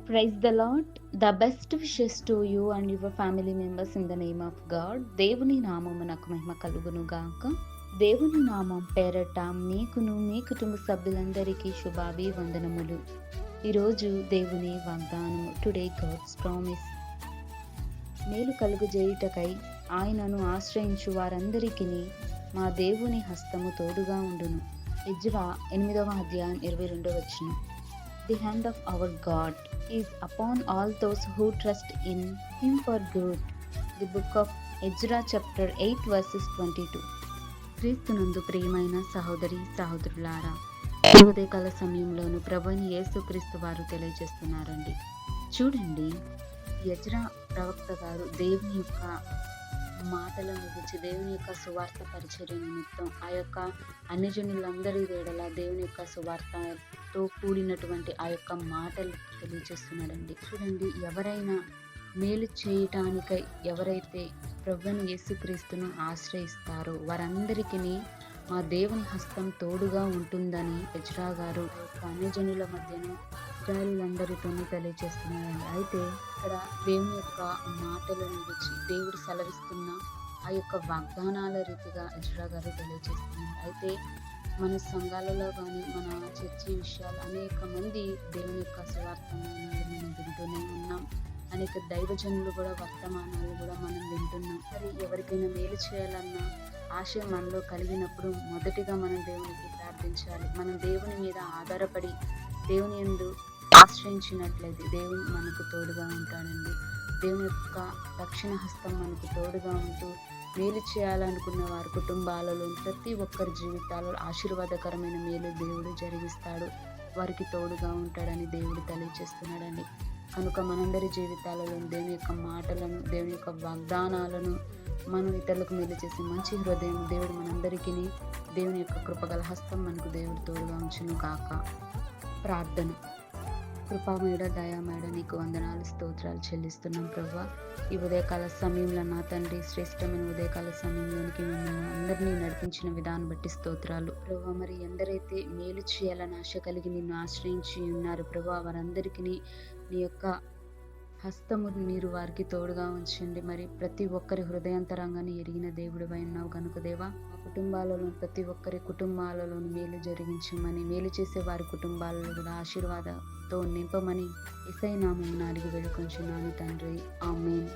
Praise the Lord. The best wishes to you and your family members in the name of God. దేవుని నామమునకు మహిమ కలుగును గాక. దేవుని నామం పేరట మీకును మీ కుటుంబ సభ్యులందరికీ శుభాభివందనములు. ఈరోజు దేవుని వాగ్దానము. Today God's promise. మేలు కలుగజేయుటకై ఆయనను ఆశ్రయించు వారందరికీ మా దేవుని హస్తము తోడుగా ఉండును. ఎజ్రా 8వ అధ్యాయం 22వ వచనం. The hand of our God is upon all those who trust in Him for good. The book of Ezra chapter 8 verses 22. క్రీస్తునందు ప్రియమైన సహోదరి సహోదరులారా, ఉదయకాల సమయంలోను ప్రభువైన యేసుక్రీస్తు వారు తెలియజేస్తున్నారండి. చూడండి, ఎజ్రా ప్రవక్త గారు దేవుని యొక్క మాటలను గురించి, దేవుని యొక్క సువార్త పరిచర్య నిమిత్తం ఆ యొక్క అన్యజనులందరి వేళల దేవుని యొక్క సువార్తతో కూడినటువంటి ఆ యొక్క మాటలు తెలియజేస్తున్నాడండి. చూడండి, ఎవరైనా మేలు చేయటానికై ఎవరైతే ప్రభువుని యేసుక్రీస్తును ఆశ్రయిస్తారో వారందరికీ మా దేవుని హస్తం తోడుగా ఉంటుందని ఎజ్రా గారు అన్యజనుల మధ్యన ఇశ్రాయేలీయులందరితోనూ తెలియజేస్తున్నారండి. అయితే ఇక్కడ దేవుని యొక్క మాటలను గురించి దేవుడు సెలవిస్తున్న ఆ యొక్క వాగ్దానాల రీతిగా ఎజ్రా గారు తెలియజేస్తున్నారు. అయితే మన సంఘాలలో కానీ మన చర్చి విషయాలు అనేక మంది దేవుని యొక్క సువార్తమానాలు మనం వింటూనే ఉన్నాం. అనేక దైవజనులు కూడా వర్తమానాలు కూడా మనం వింటున్నాం. మరి ఎవరికైనా మేలు చేయాలన్న ఆశయం మనలో కలిగినప్పుడు మొదటిగా మనం దేవునికి ప్రార్థించాలి. మనం దేవుని మీద ఆధారపడి దేవుని యందు ఆశ్రయించినట్లయితే దేవుడు మనకు తోడుగా ఉంటాడండి. దేవుని యొక్క రక్షణ హస్తం మనకు తోడుగా ఉంటూ మేలు చేయాలనుకున్న వారి కుటుంబాలలో ప్రతి ఒక్కరి జీవితాలలో ఆశీర్వాదకరమైన మేలు దేవుడు జరిగిస్తాడు. వారికి తోడుగా ఉంటాడని దేవుడు తెలియజేస్తున్నాడండి. కనుక మనందరి జీవితాలలో దేవుని యొక్క మాటలను, దేవుని యొక్క వాగ్దానాలను మనం ఇతరులకు మేలు చేసే మంచి హృదయం దేవుడు మనందరికీ, దేవుని యొక్క కృపగల హస్తం మనకు దేవుడు తోడుగా ఉంచును కాక. ప్రార్థన. కృపామేడ, దయామేడ, నీకు వందనాలు, స్తోత్రాలు చెల్లిస్తున్నాం ప్రభువా. ఈ ఉదయకాల సమయంలో నా తండ్రి, శ్రేష్టమైన ఉదయకాల సమయంలోనికి మిమ్మల్ని అందరినీ నడిపించిన విధానం బట్టి స్తోత్రాలు ప్రభువా. మరి ఎందరైతే మేలు చేయాలని ఆశ కలిగి నిన్ను ఆశ్రయించి ఉన్నారు ప్రభువా, వారందరికీ నీ యొక్క హస్తము మీరు వారికి తోడుగా ఉంచండి. మరి ప్రతి ఒక్కరి హృదయాంతరంగాన్ని ఎరిగిన దేవుడు ఉన్నావు కనుక దేవా, ఆ కుటుంబాలలో ప్రతి ఒక్కరి కుటుంబాలలో మేలు జరిగించమని, మేలు చేసే వారి కుటుంబాలలో కూడా ఆశీర్వాదంతో నింపమని యేసయ్య నామమున అడిగి వేడుకొంచున్నాను తండ్రి. ఆమేన్.